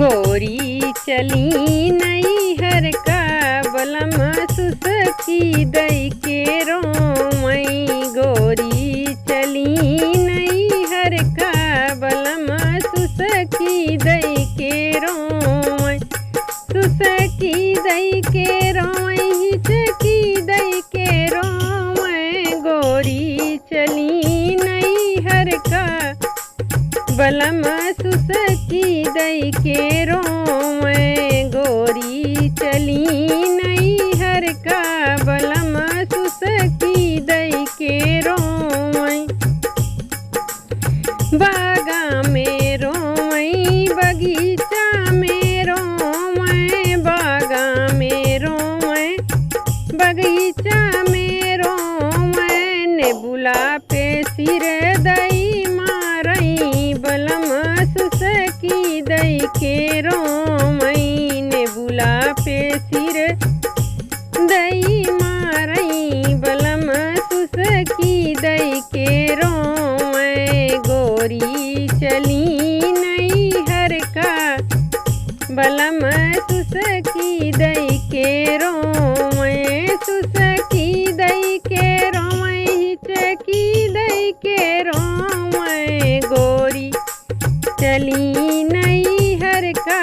गोरी चली नैहर का बलम सुसकी दई के रोमई। गोरी चली नैहर का बलम सुसकी दई के रोमई। सुसकी दई के रोमई हिचकी दई के रोमई। गोरी चली नैहर का बलम सुसकी दई के रोमई। गोरी चली नैहर का बलम सुसकी दई के रोमई। बागा में रोमई बगीचा में रोमई। बागा में रोमई बगीचा में रोमई। नेबुला पे सिर दई मारई बलम सुसकी दई के रोमई। नेबुला पे सिर दई मारई बलम सुसकी दई के रोमई। गोरी चली नैहर का बलम सुसकी दई के रोमई। सुसकी दई के रोमई हिचकी दई के रोमई। गोरी चली नैहर का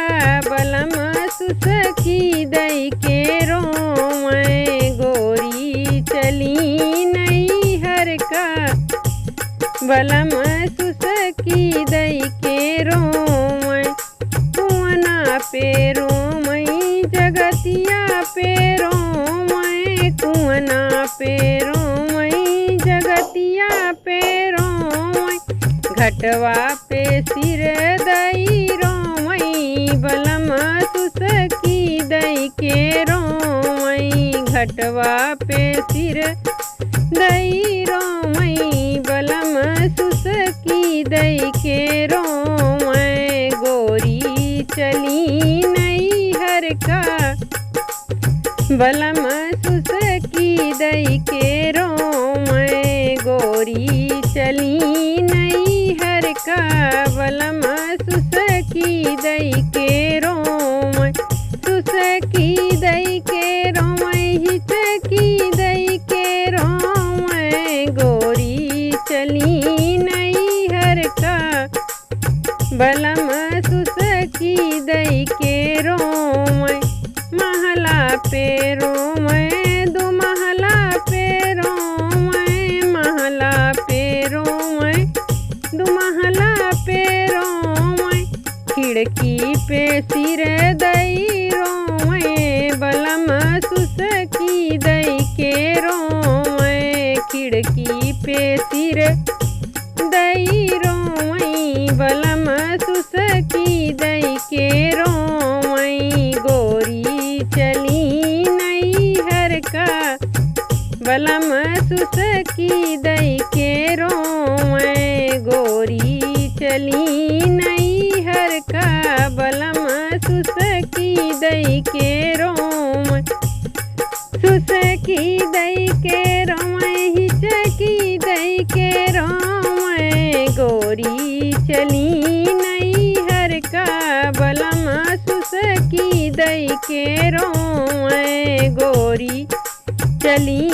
बलम सुसकी दई के रोमई। गोरी चली नैहर का बलम सुसकी दई के रोमई। कुआना पे रोमई जगतिया पे रोमई। कुआना पे रोमई जगतिया पे रोमई। घटवा पे सिर दई रोमई बलम सुसकी दई के रोमई। घटवा पे सिर दई रोमई बलम सुसकी दई के रोमई। गोरी चली नैहर का बलम सुसकी दई के रोमई। गोरी चली नैहर का बलम सुसकी दई के रोमई। सुसकी दई के रोमई हिचकी दई के रोमई। गोरी चली नैहर का बलम सुसकी दई के रोमई। महला पे रोमई दो महला पे रोमई। महला पे रोमई दो महला पे रोमई। खिड़की पे सिर दई रोमई बलम सुसकी दई के रोमई। खिड़की पे सिर दई रोमई बलम सुसकी दई के रोमई। गोरी चली नैहर का बलम सुसकी दई के रोमई। गोरी चली नैहर का बलम सुसकी दई के रोमई। सुसकी दई के रोमई हिचकी दई के रोमई। गोरी चली नैहर का बलम सुसकी दई के रोमई। गोरी चली